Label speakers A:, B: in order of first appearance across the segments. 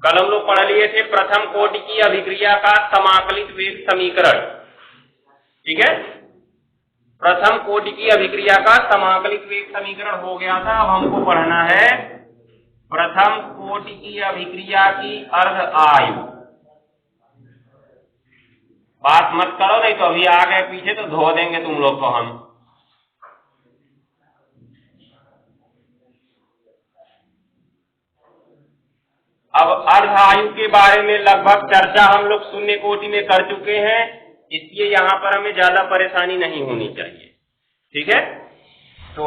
A: कल हम लोग पढ़ लिए थे प्रथम कोटि की अभिक्रिया का समाकलित वेग समीकरण। ठीक है, प्रथम कोटि की अभिक्रिया का समाकलित वेग समीकरण हो गया था। अब हमको पढ़ना है प्रथम कोटि की अभिक्रिया की अर्ध आयु। बात मत करो, नहीं तो अभी आ गए पीछे तो धो देंगे तुम लोग को हम। अब अर्ध आयु के बारे में लगभग चर्चा हम लोग शून्य कोटि में कर चुके हैं, इसलिए यहाँ पर हमें ज्यादा परेशानी नहीं होनी चाहिए। ठीक है, तो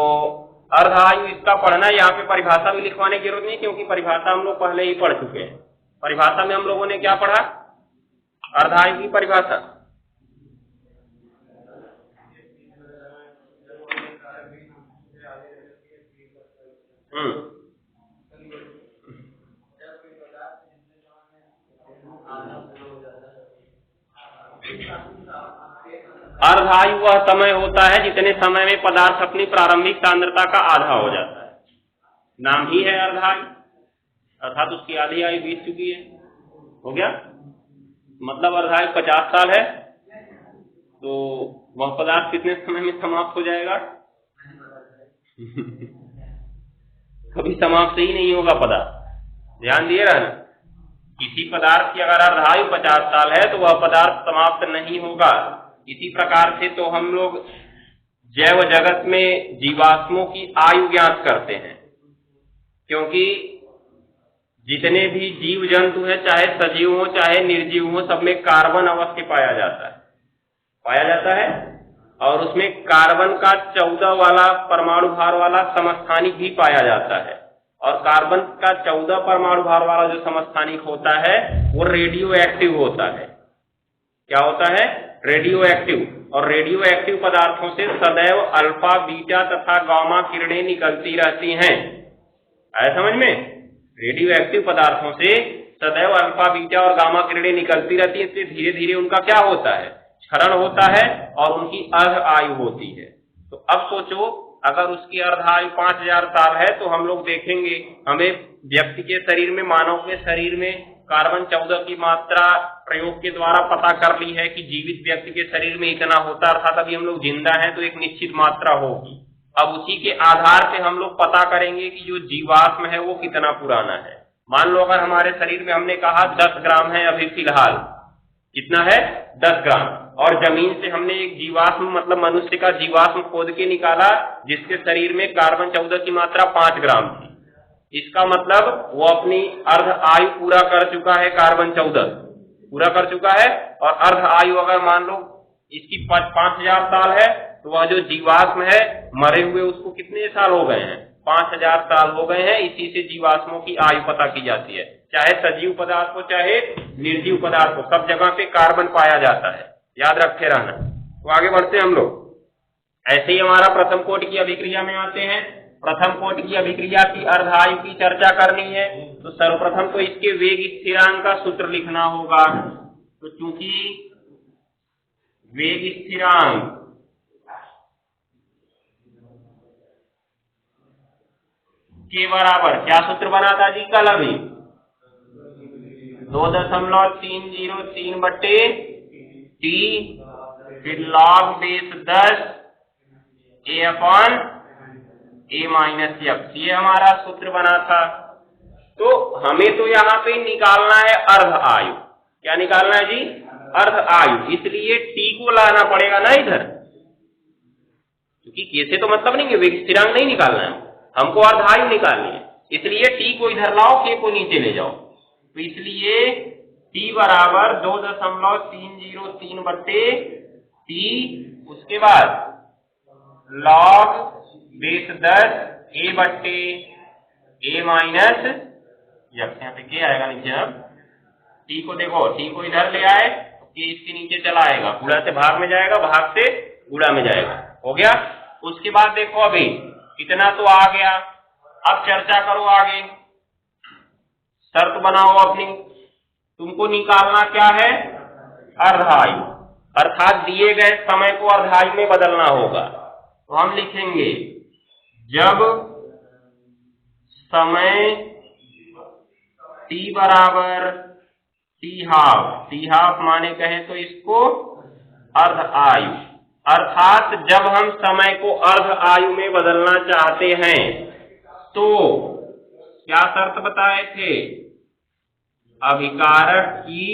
A: अर्ध आयु इसका पढ़ना, यहाँ पे परिभाषा भी लिखवाने की जरूरत नहीं, क्योंकि परिभाषा हम लोग पहले ही पढ़ चुके हैं। परिभाषा में हम लोगों ने क्या पढ़ा? अर्ध आयु की परिभाषा। अर्ध आयु वह समय होता है जितने समय में पदार्थ अपनी प्रारंभिक सांद्रता का आधा हो जाता है। नाम ही है अर्ध आयु, अर्थात उसकी आधी आयु बीत चुकी है। हो गया, मतलब अर्ध आयु 50 साल है तो वह पदार्थ कितने समय में समाप्त हो जाएगा? कभी समाप्त ही नहीं होगा पदार्थ। ध्यान दिए रहना, किसी पदार्थ की अगर अर्ध आयु 50 साल है तो वह पदार्थ समाप्त नहीं होगा। इसी प्रकार से तो हम लोग जैव जगत में जीवाश्मों की आयु ज्ञात करते हैं, क्योंकि जितने भी जीव जंतु हैं, चाहे सजीव हो चाहे निर्जीव हो, सब में कार्बन अवश्य पाया जाता है और उसमें कार्बन का 14 वाला परमाणु भार वाला समस्थानिक भी पाया जाता है। और कार्बन का 14 परमाणु भार वाला जो समस्थानिक होता है वो रेडियो एक्टिव होता है। क्या होता है? Radio active. और रेडियो एक्टिव पदार्थों से सदैव अल्फा, बीटा तथा गामा किरणें निकलती रहती हैं। आया समझ में? रेडियो एक्टिव पदार्थों से सदैव अल्फा, बीटा और गामा किरणें निकलती रहती है, इसलिए धीरे धीरे उनका क्या होता है? क्षरण होता है और उनकी अर्ध आयु होती है। तो अब सोचो, अगर उसकी अर्ध आयु 5000 साल है तो हम लोग देखेंगे, हमें व्यक्ति के शरीर में, मानव के शरीर में कार्बन 14 की मात्रा प्रयोग के द्वारा पता कर ली है कि जीवित व्यक्ति के शरीर में इतना होता, अर्थात अभी हम लोग जिंदा हैं तो एक निश्चित मात्रा होगी। अब उसी के आधार से हम लोग पता करेंगे कि जो जीवाश्म है वो कितना पुराना है। मान लो अगर हमारे शरीर में हमने कहा 10 ग्राम है अभी फिलहाल, कितना है? 10 ग्राम, और जमीन से हमने एक जीवाश्म मतलब मनुष्य का जीवाश्म खोद के निकाला जिसके शरीर में कार्बन 14 की मात्रा 5 ग्राम थी। इसका मतलब वो अपनी अर्ध आयु पूरा कर चुका है, कार्बन 14 पूरा कर चुका है। और अर्ध आयु अगर मान लो इसकी 5000 साल है तो वह जो जीवाश्म है मरे हुए उसको कितने साल हो गए हैं? 5000 साल हो गए हैं। इसी से जीवाश्मों की आयु पता की जाती है, चाहे सजीव पदार्थ हो चाहे निर्जीव पदार्थ हो, सब जगह पे कार्बन पाया जाता है, याद रखे रहना। तो आगे बढ़ते हैं हम लोग। ऐसे ही हमारा प्रथम कोटि की अभिक्रिया में आते हैं। प्रथम कोटि की अभिक्रिया की अर्ध आयु की चर्चा करनी है तो सर्वप्रथम तो इसके वेग स्थिरांक का सूत्र लिखना होगा। तो चूंकि वेग स्थिरांक के बराबर क्या सूत्र बना था जी कल? अभी 2.303 बट्टे टी, फिर log base 10 a upon a minus x, ये हमारा सूत्र बना था। तो हमें तो यहाँ पे निकालना है अर्ध आयु। क्या निकालना है जी? अर्ध आयु। इसलिए t को लाना पड़ेगा ना इधर, क्योंकि k से तो मतलब नहीं है, वेग स्थिरांक नहीं निकालना है, हमको अर्ध आयु निकालनी है। इसलिए t को इधर लाओ, k को नीचे ले जाओ। तो इसलिए t बराबर 2.303 बट्टे t, उसके बाद log बेस 10 a बट्टे a माइनस x, यहाँ पे k आएगा नीचे। अब t को देखो, t को इधर ले आए तो k इसके नीचे चला आएगा, गुणा से भाग में जाएगा, भाग से गुणा में जाएगा। हो गया। उसके बाद देखो अभी इतना तो आ गया, अब चर्चा करो आगे, शर्त बनाओ अपनी। तुमको निकालना क्या है? अर्ध आयु, अर्थात दिए गए समय को अर्ध आयु में बदलना होगा। तो हम लिखेंगे जब समय t बराबर टी हाफ माने कहें तो इसको अर्ध आयु, अर्थात जब हम समय को अर्ध आयु में बदलना चाहते हैं तो क्या शर्त बताए थे? अभिकारक की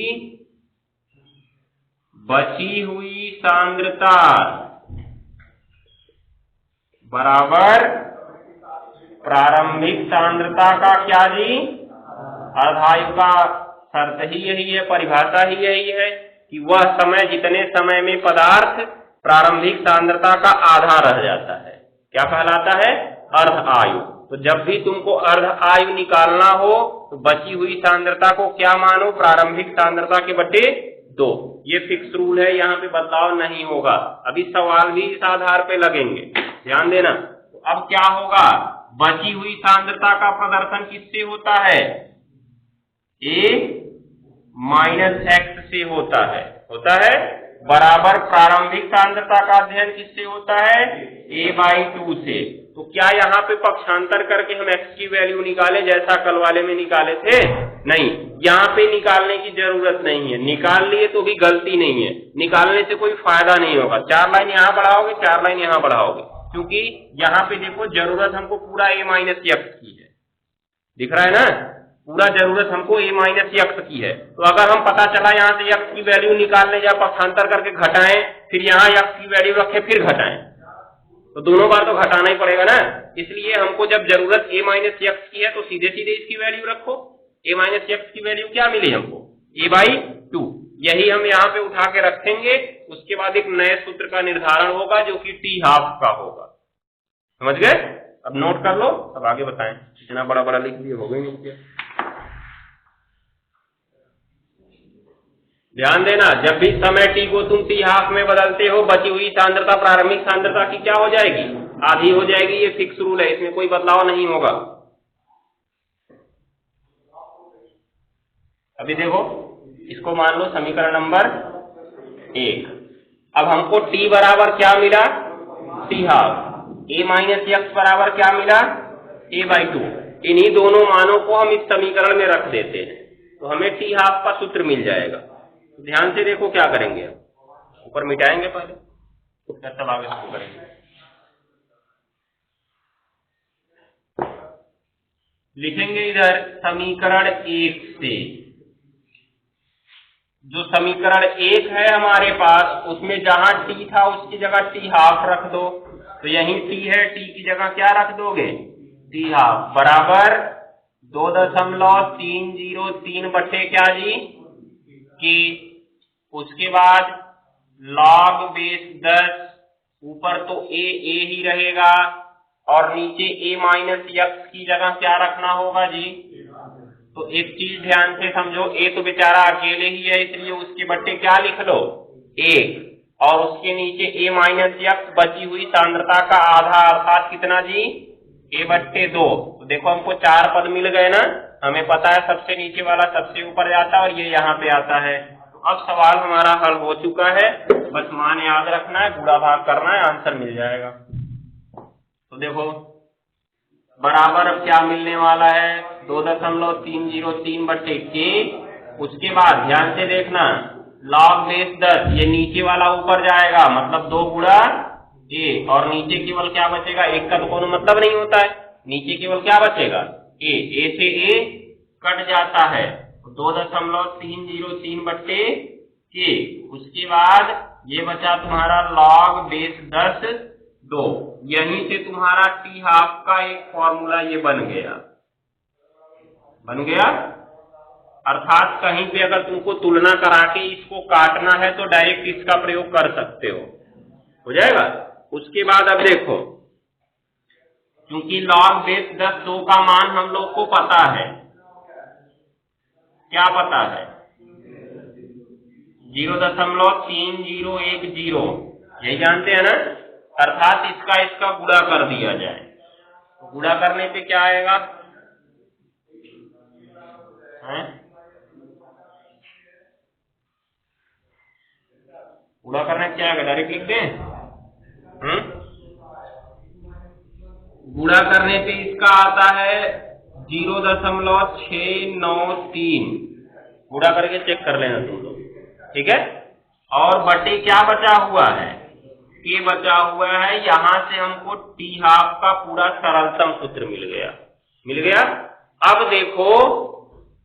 A: बची हुई सांद्रता बराबर प्रारंभिक सांद्रता का क्या जी? अर्धायु का शर्त ही यही है, परिभाषा ही यही है कि वह समय जितने समय में पदार्थ प्रारंभिक सांद्रता का आधा रह जाता है, क्या कहलाता है? अर्ध आयु। तो जब भी तुमको अर्ध आयु निकालना हो तो बची हुई सांद्रता को क्या मानो? प्रारंभिक सांद्रता के बटे 2। ये फिक्स रूल है, यहाँ पे बदलाव नहीं होगा। अभी सवाल भी इस आधार पे लगेंगे, ध्यान देना। तो अब क्या होगा? बची हुई सांद्रता का प्रदर्शन किससे होता है? A माइनस एक्स से होता है बराबर प्रारंभिक सांद्रता का अध्ययन किससे होता है? A/2 से। तो क्या यहाँ पे पक्षांतर करके हम x की वैल्यू निकाले जैसा कल वाले में निकाले थे? नहीं, यहाँ पे निकालने की जरूरत नहीं है। निकाल लिए तो भी गलती नहीं है, निकालने से कोई फायदा नहीं होगा। 4 लाइन यहाँ बढ़ाओगे, 4 लाइन यहाँ बढ़ाओगे, क्योंकि यहाँ पे देखो जरूरत हमको पूरा A-x की है, दिख रहा है ना? पूरा जरूरत हमको A-x की है। तो अगर हम पता चला यहाँ से x की वैल्यू निकालने या पक्षांतर करके घटाएं, फिर यहाँ x की वैल्यू रखे फिर घटाएं, तो दोनों बार तो घटाना ही पड़ेगा ना। इसलिए हमको जब जरूरत A-x की है तो सीधे सीधे इसकी वैल्यू रखो। A-x की वैल्यू क्या मिली हमको? A/2। यही हम यहाँ पे उठा के रखेंगे। उसके बाद एक नए सूत्र का निर्धारण होगा जो कि टी हाफ का होगा। समझ गए? अब नोट कर लो, अब आगे बताएं। इतना बड़ा बड़ा लिख दिए, हो गई नहीं क्या? ध्यान देना, जब भी समय t को तुम टी हाफ में बदलते हो, बची हुई सांद्रता प्रारंभिक सांद्रता की क्या हो जाएगी? आधी हो जाएगी। ये फिक्स रूल है, इसमें कोई बदलाव नहीं होगा। अभी देखो, इसको मान लो समीकरण नंबर 1। अब हमको t बराबर क्या मिला? T half. A-x बराबर क्या मिला? A/2। इन्हीं दोनों मानों को हम इस समीकरण में रख देते हैं तो हमें टी हाफ का सूत्र मिल जाएगा। तो ध्यान से देखो क्या करेंगे। ऊपर मिटाएंगे पहले, तो फिर सब आगे शुरू करेंगे। लिखेंगे इधर समीकरण 1 से। जो समीकरण 1 है हमारे पास, उसमें जहां t था उसकी जगह टी हाफ रख दो। तो यही t है, t की जगह क्या रख दोगे? टी हाफ बराबर 2.303 बटे क्या जी? कि उसके बाद log बेस 10, ऊपर तो a ही रहेगा और नीचे A-x की जगह क्या रखना होगा जी? तो एक चीज ध्यान से समझो, a तो बेचारा अकेले ही है, इसलिए उसके बट्टे क्या लिख लो? 1, और उसके नीचे A-x बची हुई सांद्रता का आधा, अर्थात कितना जी? A/2। तो देखो हमको 4 पद मिल गए ना। हमें पता है सबसे नीचे वाला सबसे ऊपर जाता है और ये यहाँ पे आता है। तो अब सवाल हमारा हल हो चुका है, बस मान याद रखना है, गुणा भाग करना है, आंसर मिल जाएगा। तो देखो बराबर अब क्या मिलने वाला है? 2.303 बटे k। उसके बाद ध्यान से देखना, log बेस 10, ये नीचे वाला ऊपर जाएगा, मतलब 2 गुणा a, और नीचे केवल क्या बचेगा? 1 का तो कोई मतलब नहीं होता है, नीचे केवल क्या बचेगा? a से a कट जाता है, 2.303 बटे k। उसके बाद ये बचा तुम्हारा log बेस 10 2। यहीं से तुम्हारा टी हाफ का एक फॉर्मूला ये बन गया। अर्थात कहीं पे अगर तुमको तुलना करा के इसको काटना है तो डायरेक्ट इसका प्रयोग कर सकते हो जाएगा। उसके बाद अब देखो, क्योंकि log बेस 10 2 का मान हम लोग को पता है, क्या पता है? 0.3010, यही जानते हैं ना। अर्थात इसका गुणा कर दिया जाए, तो गुणा करने पे क्या आएगा? गुणा करने पे क्या आएगा? डायरेक्ट लिख दें? गुणा करने पे इसका आता है 0.693 पूरा करके चेक कर लेना तुम लोग, ठीक है। और बटे क्या बचा हुआ है, ये बचा हुआ है, यहां से हमको टी हाफ का पूरा सरलतम सूत्र मिल गया। अब देखो,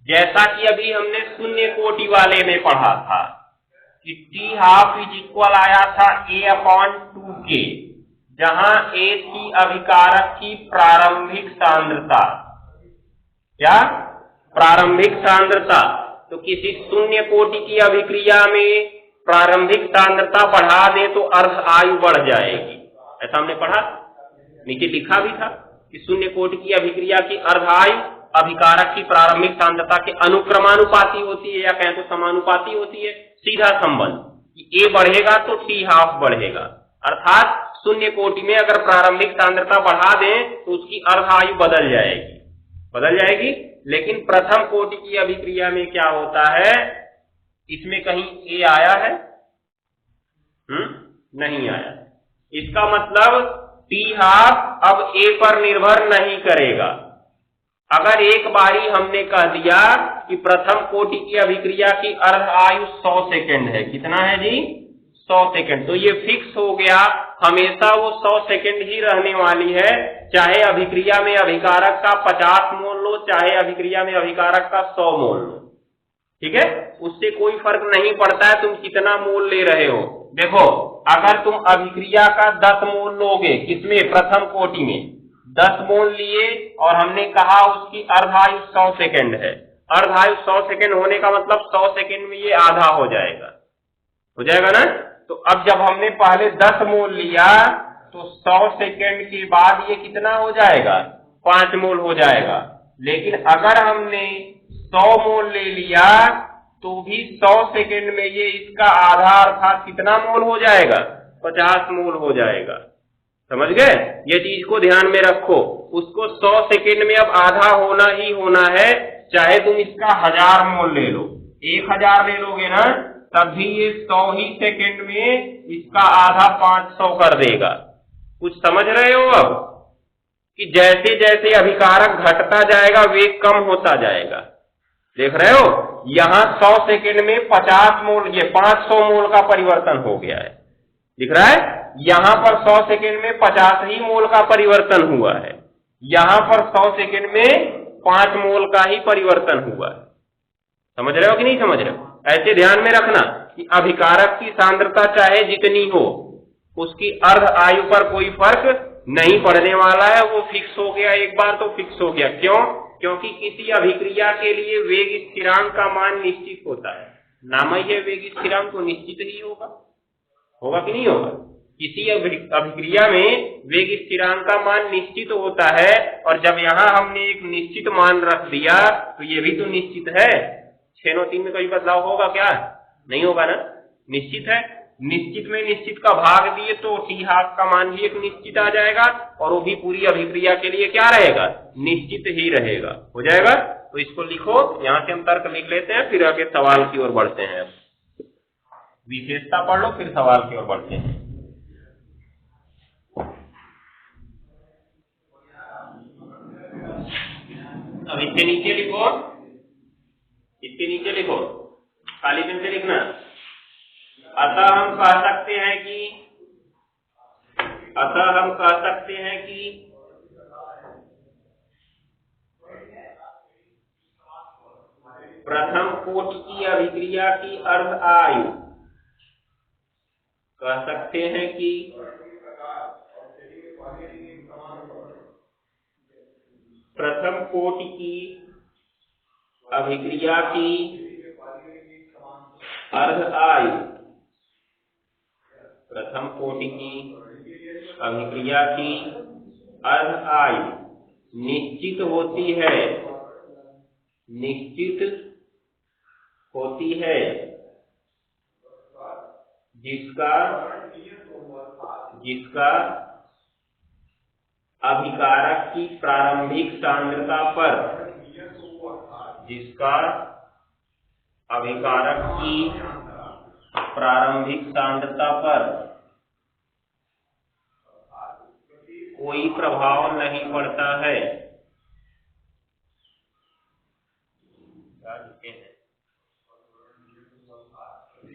A: जैसा कि अभी हमने शून्य कोटि वाले में पढ़ा था कि टी हाफ इज इक्वल आया था A/2K, जहां A थी अभिकारक की प्रारंभिक सांद्रता, क्या प्रारंभिक सांद्रता। तो किसी शून्य कोटि की अभिक्रिया में प्रारंभिक सांद्रता बढ़ा दे तो अर्ध आयु बढ़ जाएगी, ऐसा हमने पढ़ा, नीचे लिखा भी था कि शून्य कोटि की अभिक्रिया की अर्ध आयु अभिकारक की प्रारंभिक सांद्रता के अनुक्रमानुपाती होती है, या कहें तो समानुपाती होती है। सीधा संबंध कि A बढ़ेगा तो टी हाफ बढ़ेगा, अर्थात शून्य कोटि में अगर प्रारंभिक सांद्रता बढ़ा दें तो उसकी अर्ध आयु बदल जाएगी। लेकिन प्रथम कोटि की अभिक्रिया में क्या होता है, इसमें कहीं A आया है? नहीं आया। इसका मतलब टी हाफ अब A पर निर्भर नहीं करेगा। अगर एक बारी हमने कह दिया कि प्रथम कोटि की अभिक्रिया की अर्ध आयु 100 सेकेंड है, कितना है जी? 100 सेकेंड। तो ये फिक्स हो गया, हमेशा वो 100 सेकेंड ही रहने वाली है, चाहे अभिक्रिया में अभिकारक का 50 मोल लो, चाहे अभिक्रिया में अभिकारक का 100 मोल लो, ठीक है। उससे कोई फर्क नहीं पड़ता है तुम कितना मोल ले रहे हो। देखो, अगर तुम अभिक्रिया का 10 मोल लोगे, किसमें? प्रथम कोटि में 10 मोल लिए, और हमने कहा उसकी अर्ध आयु 100 सेकेंड है। अर्ध आयु 100 सेकेंड होने का मतलब 100 सेकेंड में ये आधा हो जाएगा ना। तो अब जब हमने पहले 10 मोल लिया तो 100 सेकेंड के बाद ये कितना हो जाएगा? 5 मोल हो जाएगा। लेकिन अगर हमने 100 मोल ले लिया तो भी 100 सेकेंड में ये इसका आधा, अर्थात कितना मोल हो जाएगा? 50 मोल हो जाएगा। समझ गए? ये चीज को ध्यान में रखो। उसको 100 सेकेंड में अब आधा होना ही होना है, चाहे तुम इसका 1000 मोल ले लो, 1000 ले लोगे ना, तब भी ये 100 ही सेकेंड में इसका आधा 500 कर देगा। कुछ समझ रहे हो अब कि जैसे जैसे अभिकारक घटता जाएगा वेग कम होता जाएगा। देख रहे हो, यहाँ 100 सेकेंड में 50 मोल, ये 500 मोल का परिवर्तन हो गया है, दिख रहा है। यहाँ पर 100 सेकेंड में 50 ही मोल का परिवर्तन हुआ है, यहाँ पर 100 सेकेंड में 5 मोल का ही परिवर्तन हुआ है। समझ रहे हो कि नहीं समझ रहे हो? ऐसे ध्यान में रखना कि अभिकारक की सांद्रता चाहे जितनी हो, उसकी अर्ध आयु पर कोई फर्क नहीं पड़ने वाला है। वो फिक्स हो गया, एक बार तो फिक्स हो गया। क्यों? क्योंकि किसी अभिक्रिया के लिए वेग स्थिरांक का मान निश्चित होता है। नाम ही है वेग स्थिरांक, तो निश्चित ही होगा कि नहीं होगा? किसी अभिक्रिया में वेग स्थिरांक का मान निश्चित होता है, और जब यहाँ हमने एक निश्चित मान रख दिया तो ये भी तो निश्चित है। 693 में कोई बदलाव होगा क्या? नहीं होगा ना, निश्चित है। निश्चित में निश्चित का भाग दिए तो टी हाफ का मान भी एक निश्चित आ जाएगा, और वो भी पूरी अभिक्रिया के लिए क्या रहेगा? निश्चित ही रहेगा। हो जाएगा? तो इसको लिखो, यहाँ से हम तर्क लिख लेते हैं, फिर आगे सवाल की ओर बढ़ते हैं। विशेषता पढ़ लो, फिर सवाल की ओर बढ़ते हैं। अब इसके नीचे लिखो, काली पेन से लिखना। अतः हम कह सकते हैं कि प्रथम कोटि की अभिक्रिया की अर्ध आयु, कह सकते हैं कि प्रथम कोटि की अभिक्रिया की अर्ध आयु, प्रथम कोटि की अभिक्रिया की अर्ध आयु निश्चित होती है, जिसका अभिकारक की प्रारंभिक सांद्रता पर, जिसका अभिकारक की प्रारंभिक सांद्रता पर कोई प्रभाव नहीं पड़ता है,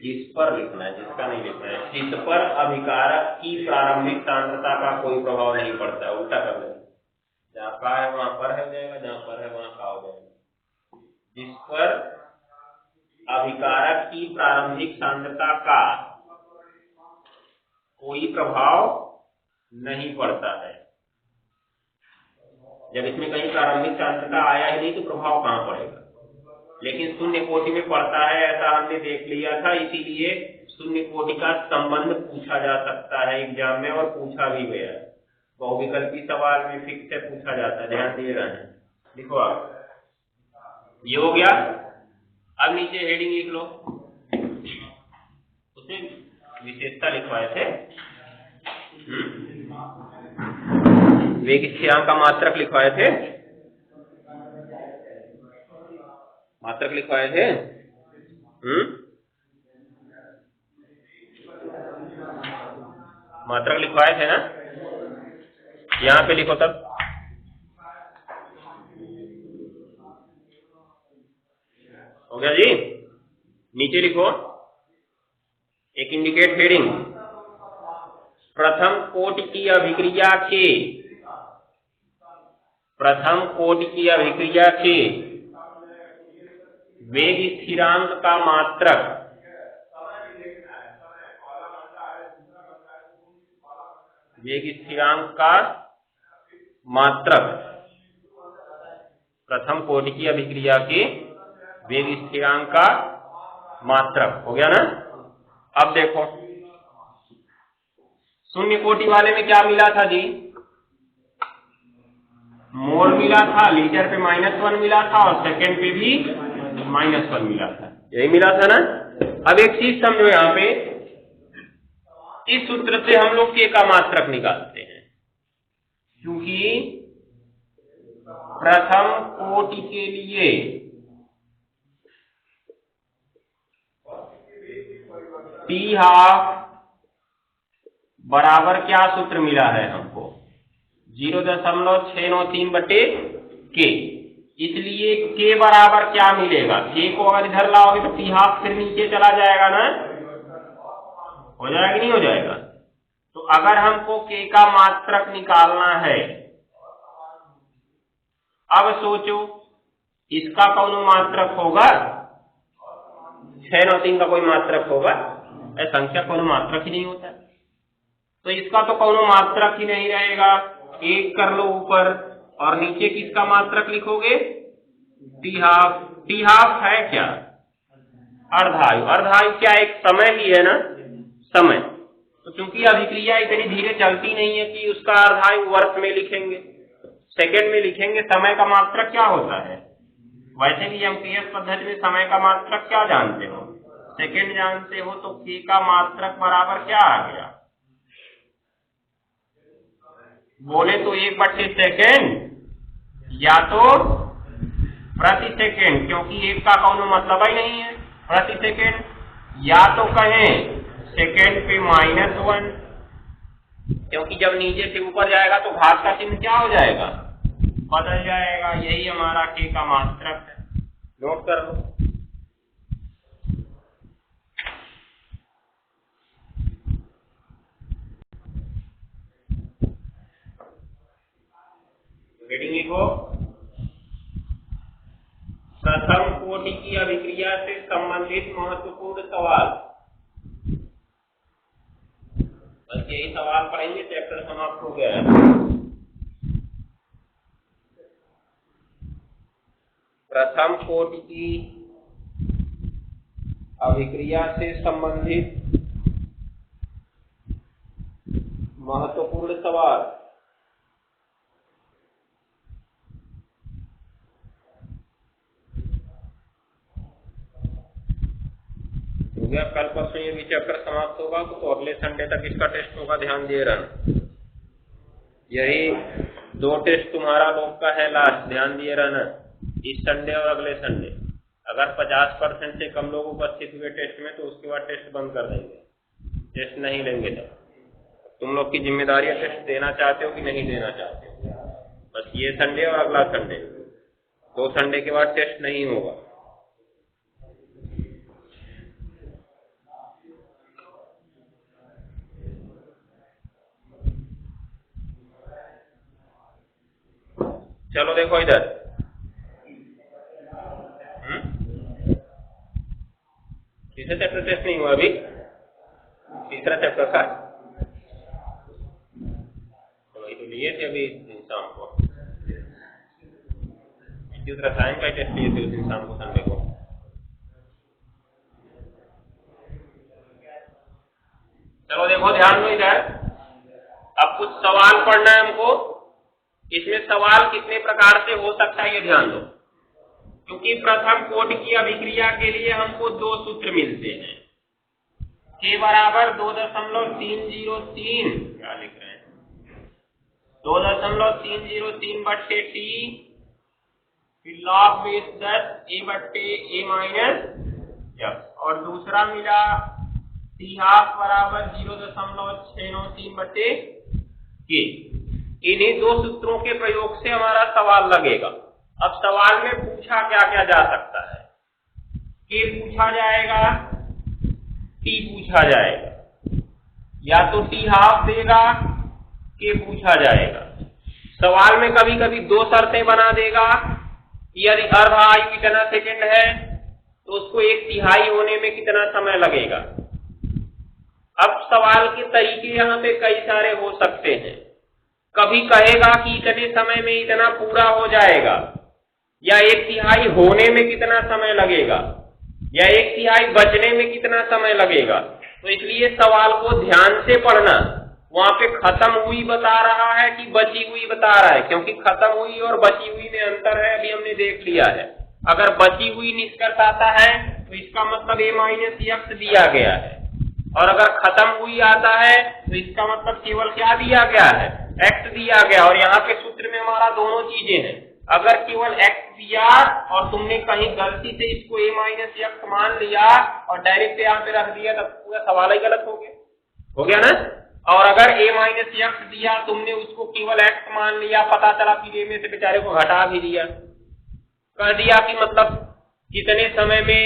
A: जिस पर लिखना है, जिसका नहीं लिखना है। जिस पर अभिकारक की प्रारंभिक सांद्रता का कोई प्रभाव नहीं पड़ता, उल्टा कर देना, जहाँ का है वहां पर हो जाएगा, जहाँ पर है वहां का हो जाएगा। जिस पर अभिकारक की प्रारंभिक सांद्रता का कोई प्रभाव नहीं पड़ता है। जब इसमें कहीं प्रारंभिक सांद्रता आया ही नहीं तो प्रभाव कहां पड़ेगा, लेकिन शून्य कोटि में पड़ता है, ऐसा हमने देख लिया था। इसीलिए शून्य कोटि का संबंध पूछा जा सकता है एग्जाम में, और पूछा भी गया है। बहुविकल्पी सवाल में फिक्स से पूछा जाता है, ध्यान दे रहे हैं। देखो आप, ये हो गया। अब नीचे हेडिंग लिख लो, उसमें विशेषता लिखवाए थे। वेग स्थिरांक का मात्रक लिखवाए थे, मात्रक लिखवाए थे। मात्रक लिखवाए थे ना, यहां पे लिखो तब। हो गया जी। नीचे लिखो एक इंडिकेट हेडिंग, प्रथम कोटि की अभिक्रिया के, प्रथम कोटि की अभिक्रिया के वेग स्थिरांक का मात्रक वेग स्थिरांक का मात्रक, प्रथम कोटि की अभिक्रिया के वेग स्थिरांक का मात्रक। हो गया ना। अब देखो शून्य कोटि वाले में क्या मिला था जी, मोल मिला था, लीटर पे -1 मिला था, और सेकेंड पे भी -1 मिला था, यही मिला था ना। अब एक चीज समझो, यहाँ पे इस सूत्र से हम लोग के का मात्रक निकालते हैं, क्योंकि प्रथम कोटि के लिए T½ बराबर क्या सूत्र मिला है हमको, 0.693/K। इसलिए K बराबर क्या मिलेगा, K को अगर इधर लाओगे तो T½ फिर नीचे चला जाएगा ना, हो जाएगा कि नहीं हो जाएगा। तो अगर हमको K का मात्रक निकालना है, अब सोचो इसका कौन मात्रक होगा, 693 का कोई मात्रक होगा, संख्या कौन मात्रक ही नहीं होता, तो इसका तो कौन मात्रक ही नहीं रहेगा। एक कर लो ऊपर, और नीचे किसका मात्रक लिखोगे, T½ T½ है क्या, अर्धायु। अर्धायु क्या एक समय ही है ना, समय। तो चूंकि अभिक्रिया इतनी धीरे चलती नहीं है कि उसका अर्धायु वर्ष में लिखेंगे, सेकेंड में लिखेंगे। समय का मात्रक क्या होता है, वैसे भी एमपीएस पद्धति में समय का मात्रक क्या जानते हो, सेकेंड जानते हो। तो K का मात्रक बराबर क्या आ गया, बोले तो 1/सेकेंड या तो प्रति सेकेंड, क्योंकि एक का कौन मतलब ही नहीं है प्रति सेकेंड, या तो कहें सेकेंड पे -1, क्योंकि जब नीचे से ऊपर जाएगा तो घात का चिन्ह क्या हो जाएगा, बदल जाएगा। यही हमारा K का मात्रक है, नोट कर लो। हेडिंग लिखो, प्रथम कोटि की अभिक्रिया से संबंधित महत्वपूर्ण सवाल। बस यही सवाल पढ़ेंगे, चैप्टर समाप्त हो गया है। प्रथम कोटि की अभिक्रिया से संबंधित महत्वपूर्ण सवाल। हो गया, कल परसों ये भी चैप्टर समाप्त होगा, तो अगले संडे तक इसका टेस्ट होगा, ध्यान दिए रहना। यही 2 टेस्ट तुम्हारा लोग का है लास्ट, ध्यान दिए रहना, इस संडे और अगले संडे। अगर 50% से कम लोग उपस्थित हुए टेस्ट में तो उसके बाद टेस्ट बंद कर देंगे, टेस्ट नहीं लेंगे। तब तुम लोग की जिम्मेदारी है, टेस्ट देना चाहते हो कि नहीं देना चाहते हो। बस ये संडे और अगला संडे, 2 संडे के बाद टेस्ट नहीं होगा। चलो देखो इधर, तीसरा चैप्टर टेस्ट नहीं हुआ अभी, तीसरा चैप्टर का वही तो लिए थे अभी शाम को, विद्युत रसायन का टेस्ट लिए थे उस दिन शाम को, संडे को। चलो देखो ध्यान दो इधर, अब कुछ सवाल पढ़ना है हमको। इसमें सवाल कितने प्रकार से हो सकता है ये ध्यान दो, क्योंकि प्रथम कोटि की अभिक्रिया के लिए हमको दो सूत्र मिलते हैं। K बराबर 2.303, क्या लिख रहे हैं, 2.303 बट्टे T फिर log बेस 10 A बट्टे A माइनस F, और दूसरा मिला T हाफ बराबर 0.693 बट्टे K। इन्हीं दो सूत्रों के प्रयोग से हमारा सवाल लगेगा। अब सवाल में पूछा क्या क्या जा सकता है, K पूछा जाएगा, T पूछा जाएगा, या तो T हाफ देगा, K पूछा जाएगा। सवाल में कभी कभी दो शर्तें बना देगा, यदि अर्ध आयु कितना सेकेंड है तो उसको 1/3 होने में कितना समय लगेगा। अब सवाल के तरीके यहाँ पे कई सारे हो सकते हैं। कभी कहेगा कि इतने समय में इतना पूरा हो जाएगा, या 1/3 होने में कितना समय लगेगा, या 1/3 बचने में कितना समय लगेगा। तो इसलिए सवाल को ध्यान से पढ़ना। वहां पे खत्म हुई बता रहा है कि बची हुई बता रहा है, क्योंकि खत्म हुई और बची हुई में अंतर है, अभी हमने देख लिया है। अगर बची हुई निष्कर्ष आता है तो इसका मतलब A माइनस x दिया गया है, और अगर खत्म हुई आता है तो इसका मतलब केवल क्या दिया गया है, x दिया गया। और यहाँ के सूत्र में हमारा दोनों चीजें हैं। अगर केवल x दिया और तुमने कहीं गलती से इसको A माइनस x मान लिया और डायरेक्ट यहाँ पे रख दिया, तब पूरा सवाल ही गलत हो गया ना। और अगर A माइनस x दिया, तुमने उसको केवल x मान लिया, पता चला कि A में से बेचारे को घटा भी दिया, कह दिया कि मतलब कितने समय में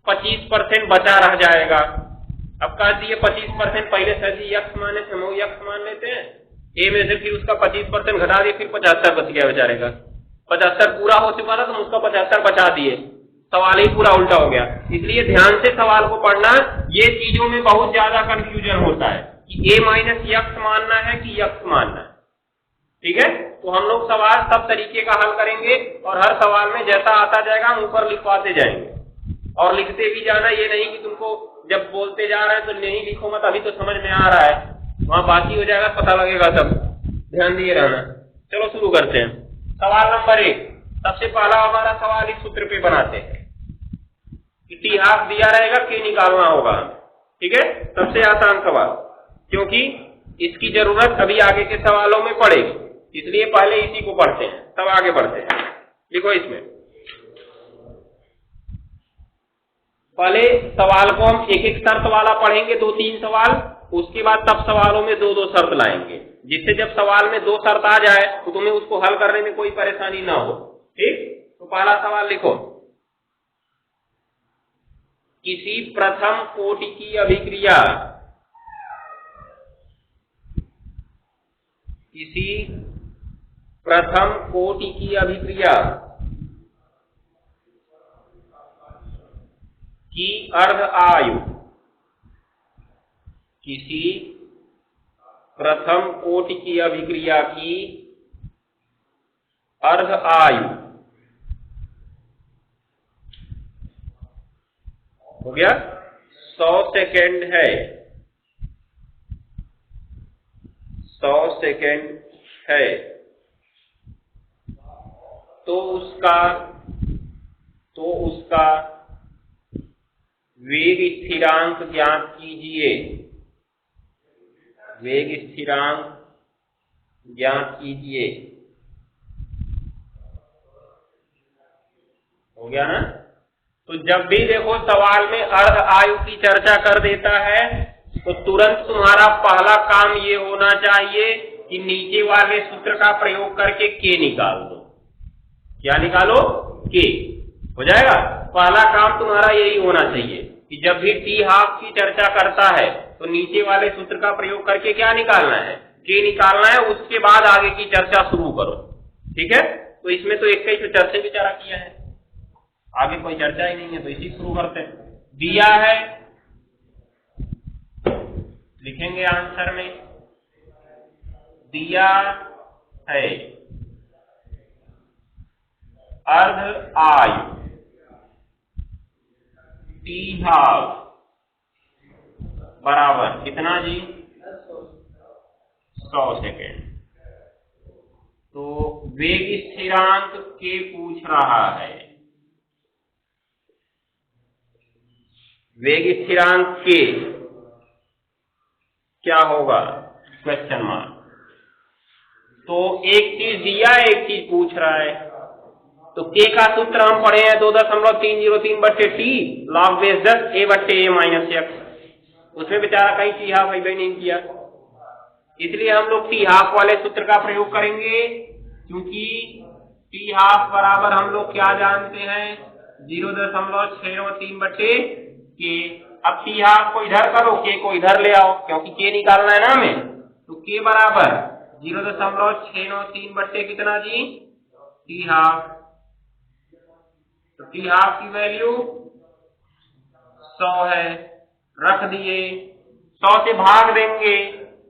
A: 25% बचा रह जाएगा। अब कह दिए 25% पहले से x माने से हम x मान लेते हैं, A में से फिर उसका 25% घटा दिए, फिर 75 बच गया बेचारे का। 75 पूरा हो चुका था तो उसका 75 बचा दिए, सवाल ही पूरा उल्टा हो गया। इसलिए ध्यान से सवाल को पढ़ना। ये चीजों में बहुत ज्यादा कंफ्यूजन होता है कि A माइनस x मानना है कि x मानना है। ठीक है, तो हम लोग सवाल सब तरीके का हल करेंगे और हर सवाल में जैसा आता जाएगा हम ऊपर लिखवाते जाएंगे और लिखते भी जाना। ये नहीं कि तुमको जब बोलते जा रहे हैं तो नहीं लिखो मत, अभी तो समझ में आ रहा है, वहां बाकी हो जाएगा, पता लगेगा सब, ध्यान दिए रहना। चलो शुरू करते हैं। सवाल नंबर 1, सबसे पहला हमारा सवाल इस सूत्र पे बनाते हैं कि T हाफ दिया रहेगा, K निकालना होगा। ठीक है, सबसे आसान सवाल, क्योंकि इसकी जरूरत अभी आगे के सवालों में पड़ेगी, इसलिए पहले इसी को पढ़ते हैं तब आगे बढ़ते हैं। लिखो इसमें, पहले सवाल को हम एक एक शर्त वाला पढ़ेंगे, 2-3 सवाल, उसके बाद तब सवालों में 2-2 शर्त लाएंगे, जिससे जब सवाल में 2 शर्त आ जाए तो तुम्हें उसको हल करने में कोई परेशानी ना हो। ठीक, तो पहला सवाल लिखो, किसी प्रथम कोटि की अभिक्रिया, किसी प्रथम कोटि की अभिक्रिया की अर्ध आयु, किसी प्रथम कोटि की अभिक्रिया की अर्ध आयु, हो गया, 100 सेकेंड है, 100 सेकेंड है, तो उसका वेग स्थिरांक ज्ञात कीजिए, वेग स्थिरांक ज्ञात कीजिए। हो गया ना। तो जब भी देखो सवाल में अर्ध आयु की चर्चा कर देता है तो तुरंत तुम्हारा पहला काम ये होना चाहिए कि नीचे वाले सूत्र का प्रयोग करके K निकाल दो। क्या निकालो? K। हो जाएगा। पहला काम तुम्हारा यही होना चाहिए कि जब भी T हाफ की चर्चा करता है तो नीचे वाले सूत्र का प्रयोग करके क्या निकालना है? K निकालना है। उसके बाद आगे की चर्चा शुरू करो। ठीक है, तो इसमें तो एक ही फीचर से विचारा किया है, आगे कोई चर्चा ही नहीं है, तो इसी शुरू करते हैं। दिया है, लिखेंगे आंसर में, दिया है अर्ध आयु टी हाफ बराबर कितना जी, 100 सेकेंड। तो वेग स्थिरांक के पूछ रहा है, वेग स्थिरांक के क्या होगा, क्वेश्चन मार्क। तो एक चीज दिया, एक चीज पूछ रहा है, तो के का सूत्र हम पढ़े हैं 2.303/t log बेस 10 a/a-x, उसमें बेचारा कहीं टी हाफ भाई नहीं किया, इसलिए हम लोग टी हाफ वाले सूत्र का प्रयोग करेंगे, क्योंकि टी हाफ बराबर हम लोग क्या जानते हैं 0.693/के। अब टी हाफ को इधर करो, के को इधर ले आओ, क्योंकि के निकालना है ना हमें, तो के बराबर 0.693 कितना जी, टी हाफ। तो टी हाफ की वैल्यू 100 है, रख दिए, 100 से भाग देंगे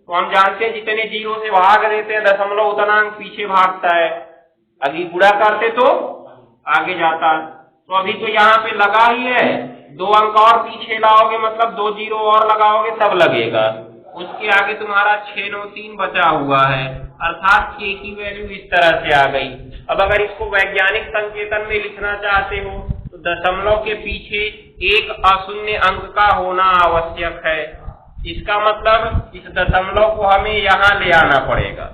A: तो हम जानते हैं जितने जीरो से भाग देते हैं दशमलव उतना अंक पीछे भागता है, अभी गुणा करते तो आगे जाता। तो अभी तो यहाँ पे लगा ही है, 2 अंक और पीछे लाओगे मतलब 2 जीरो और लगाओगे तब लगेगा, उसके आगे तुम्हारा 693 बचा हुआ है, अर्थात के की वैल्यू इस तरह से आ गई। अब अगर इसको वैज्ञानिक संकेतन में लिखना चाहते हो तो दशमलव के पीछे एक अशून्य अंक का होना आवश्यक है, इसका मतलब इस दशमलव को हमें यहाँ ले आना पड़ेगा,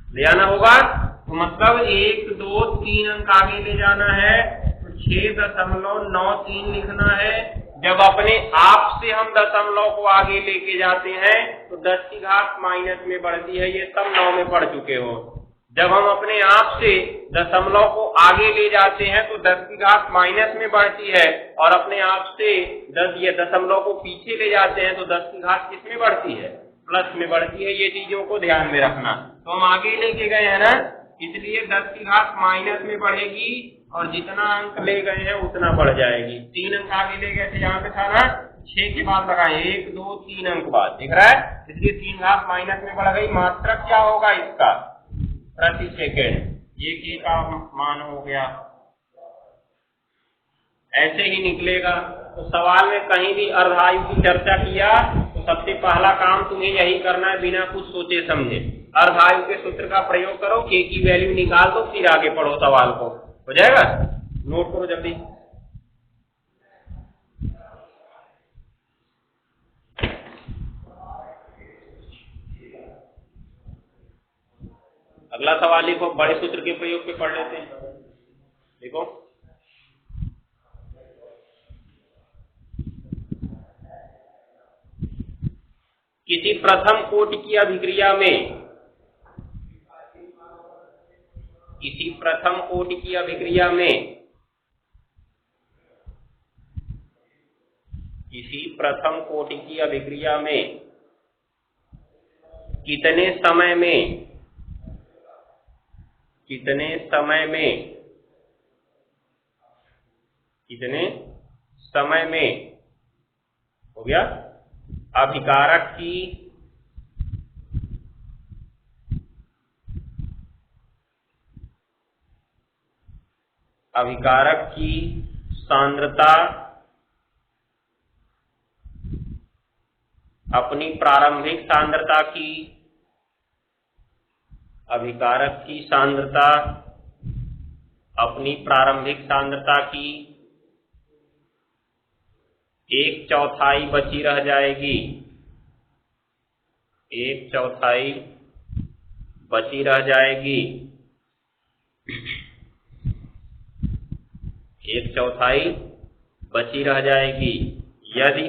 A: ले आना होगा, तो मतलब 1 2 3 अंक आगे ले जाना है, तो 6.93 लिखना है। जब अपने आप से हम दशमलव को आगे लेके जाते हैं तो 10 की घात माइनस में बढ़ती है, ये सब 9 में पढ़ चुके हो। जब हम अपने आप से दशमलव को आगे ले जाते हैं तो 10 की घात माइनस में बढ़ती है, और अपने आप से 10 या दशमलव को पीछे ले जाते हैं तो 10 की घात किस में बढ़ती है, प्लस में बढ़ती है। ये चीजों को ध्यान में रखना। तो हम आगे लेके गए हैं ना, इसलिए 10 की घात माइनस में बढ़ेगी और जितना अंक ले गए हैं उतना बढ़ जाएगी। 3 अंक आगे ले गए थे, यहाँ पे था ना 6 के बाद लगाए 1 2 3 अंक बाद, दिख रहा है, इसलिए 3 घात माइनस में बढ़ गई। मात्रक क्या होगा इसका, प्रति सेकेंड, ये के का मान हो गया, ऐसे ही निकलेगा। तो सवाल में कहीं भी अर्धायु की चर्चा किया तो सबसे पहला काम तुम्हें यही करना है, बिना कुछ सोचे समझे अर्धायु के सूत्र का प्रयोग करो, के की वैल्यू निकाल दो, फिर आगे पढ़ो सवाल को, हो जाएगा। नोट करो जल्दी। अगला सवाल लिखो, बड़े सूत्र के प्रयोग पे पढ़ लेते हैं। देखो, किसी प्रथम कोटि की अभिक्रिया में, किसी प्रथम कोटि की अभिक्रिया में, किसी प्रथम कोटि की अभिक्रिया में कितने समय में, कितने समय में, कितने समय में हो गया अभिकारक की सांद्रता अपनी प्रारंभिक सांद्रता की, अभिकारक की सांद्रता अपनी प्रारंभिक सांद्रता की 1/4 बची रह जाएगी, 1/4 बची रह जाएगी, 1/4 बची रह जाएगी यदि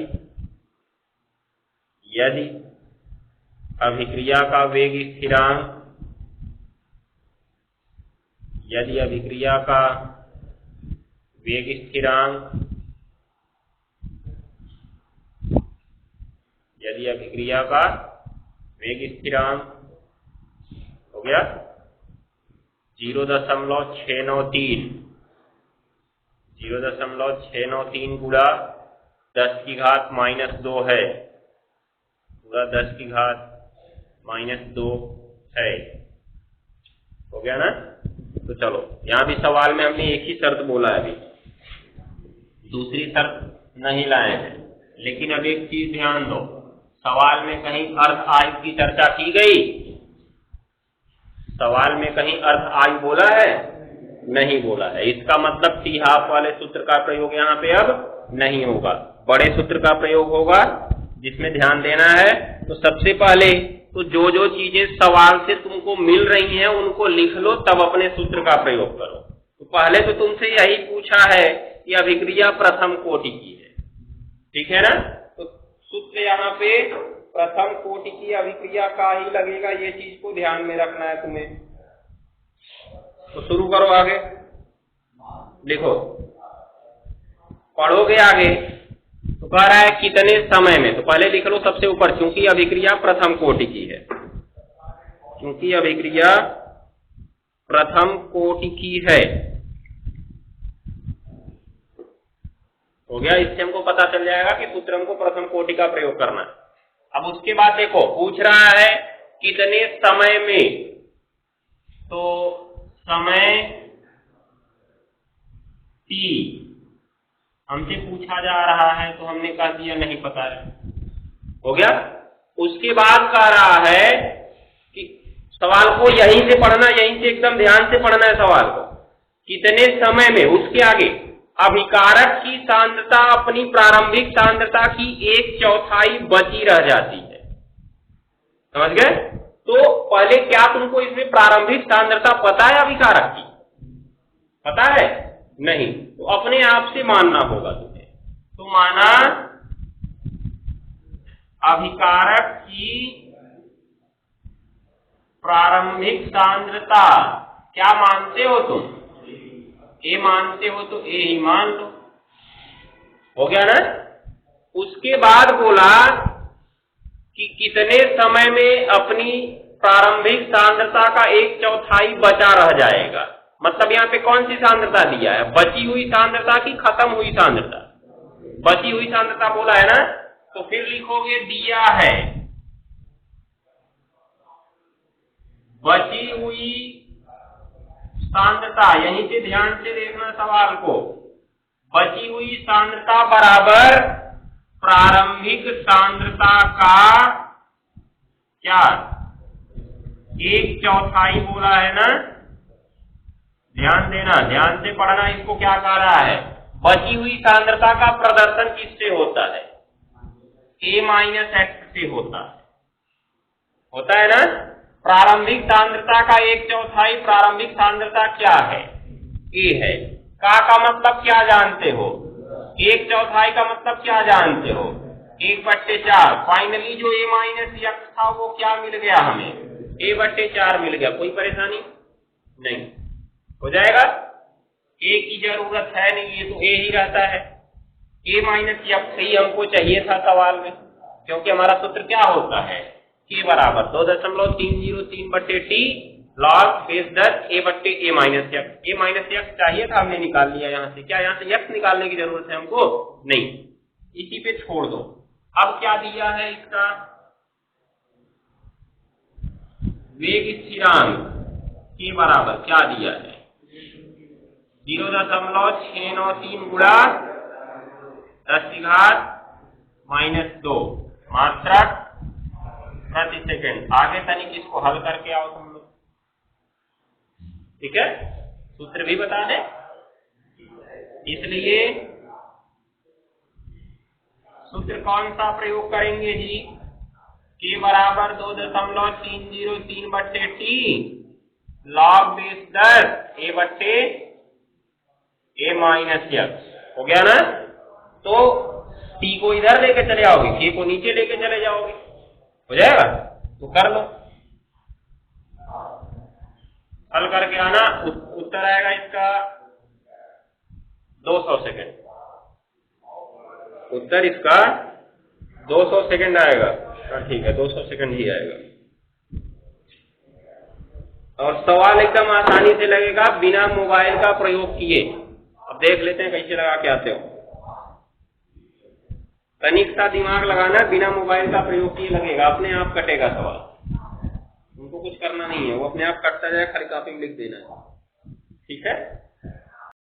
A: अभिक्रिया का वेग स्थिरांक, यदि अभिक्रिया का वेग स्थिरांक, यदि अभिक्रिया का वेग स्थिरांक हो गया 0.693 0.693 गुणा 10 की घात -2 है, पूरा 10 की घात -2 है। हो गया ना? तो चलो यहां भी सवाल में हमने एक ही शर्त बोला है, अभी दूसरी शर्त नहीं लाए हैं। लेकिन अब एक चीज ध्यान दो, सवाल में कहीं अर्ध आयु की चर्चा की गई? सवाल में कहीं अर्ध आयु बोला है? नहीं बोला है। इसका मतलब टी हाफ वाले सूत्र का प्रयोग यहाँ पे अब नहीं होगा, बड़े सूत्र का प्रयोग होगा, जिसमें ध्यान देना है। तो सबसे पहले तो जो जो चीजें सवाल से तुमको मिल रही हैं उनको लिख लो, तब अपने सूत्र का प्रयोग करो। तो पहले तो तुमसे यही पूछा है कि अभिक्रिया प्रथम कोटि की है, ठीक है ना? तो सूत्र यहाँ पे प्रथम कोटि की अभिक्रिया का ही लगेगा, ये चीज को ध्यान में रखना है तुम्हें। तो शुरू करो, आगे लिखो, पढ़ोगे आगे। तो कह रहा है कितने समय में, तो पहले लिख लो सबसे ऊपर, क्योंकि अभिक्रिया प्रथम कोटि की है, क्योंकि अभिक्रिया प्रथम कोटि की है। हो गया, इससे हमको पता चल जाएगा कि सूत्र हमको प्रथम कोटि का प्रयोग करना है। अब उसके बाद देखो, पूछ रहा है कितने समय में, तो समय t हमसे पूछा जा रहा है, तो हमने कह दिया नहीं पता है। हो गया। उसके बाद कह रहा है कि सवाल को यहीं से पढ़ना, यहीं से एकदम ध्यान से पढ़ना है सवाल को। कितने समय में, उसके आगे अभिकारक की सांद्रता अपनी प्रारंभिक सांद्रता की 1/4 बची रह जाती है। समझ गए? तो पहले क्या तुमको इसमें प्रारंभिक सांद्रता पता है अभिकारक की? पता है? नहीं। तो अपने आप से मानना होगा तुम्हें। तो माना अभिकारक की प्रारंभिक सांद्रता, क्या मानते हो तुम? ए मानते हो तो ए ही मान लो। हो गया ना? उसके बाद बोला कि कितने समय में अपनी प्रारंभिक सांद्रता का 1/4 बचा रह जाएगा। मतलब यहाँ पे कौन सी सांद्रता दिया है? बची हुई सांद्रता की खत्म हुई सांद्रता? बची हुई सांद्रता बोला है ना? तो फिर लिखोगे दिया है बची हुई सांद्रता, यहीं से ध्यान से देखना सवाल को। बची हुई सांद्रता बराबर प्रारंभिक सांद्रता का क्या 1/4 बोला है ना? ध्यान देना, ध्यान से पढ़ना। इसको क्या कह रहा है? बची हुई सांद्रता का प्रदर्शन किससे होता है? a-x से होता है ना? प्रारंभिक सांद्रता का 1/4 प्रारंभिक सांद्रता क्या है? a है। का मतलब क्या जानते हो? 1/4 का मतलब क्या जानते हो? 1/4। फाइनली जो a-x था वो क्या मिल गया हमें? a/4 मिल गया। कोई परेशानी नहीं, हो जाएगा। a की जरूरत है नहीं, ये तो a ही रहता है। a-x ही हमको चाहिए था सवाल में, क्योंकि हमारा सूत्र क्या होता है? k बराबर 2.303/t log base 10 a/a-x। a-x चाहिए था, हमने निकाल लिया यहाँ से। क्या यहाँ से x निकालने की जरूरत है हमको? नहीं, इसी पे छोड़ दो। अब क्या दिया है इसका? वेग स्थिरांक के बराबर क्या दिया है? 0.693 गुणा 10 की घात -2 मात्रक प्रति सेकंड। आगे तनिक इसको हल करके आओ तुम लोग, ठीक है? सूत्र भी बता दें, इसलिए सूत्र कौन सा प्रयोग करेंगे जी? के बराबर 2.303/t log बेस 10 a/a-x। हो गया ना? तो t को इधर लेके चले आओगे, k को नीचे लेके चले जाओगे, हो जाएगा। तो कर लो, हल करके आना। उत्तर आएगा इसका 200 सेकंड। उत्तर इसका 200 सेकंड आएगा। हाँ ठीक है, 200 सेकंड ही आएगा। और सवाल एकदम आसानी से लगेगा बिना मोबाइल का प्रयोग किए। अब देख लेते हैं कैसे लगा के आते हो। तनिक सा दिमाग लगाना, बिना मोबाइल का प्रयोग किए लगेगा, अपने आप कटेगा सवाल। उनको कुछ करना नहीं है, वो अपने आप कटता जाए, खाली कॉपी में लिख देना है। ठीक है।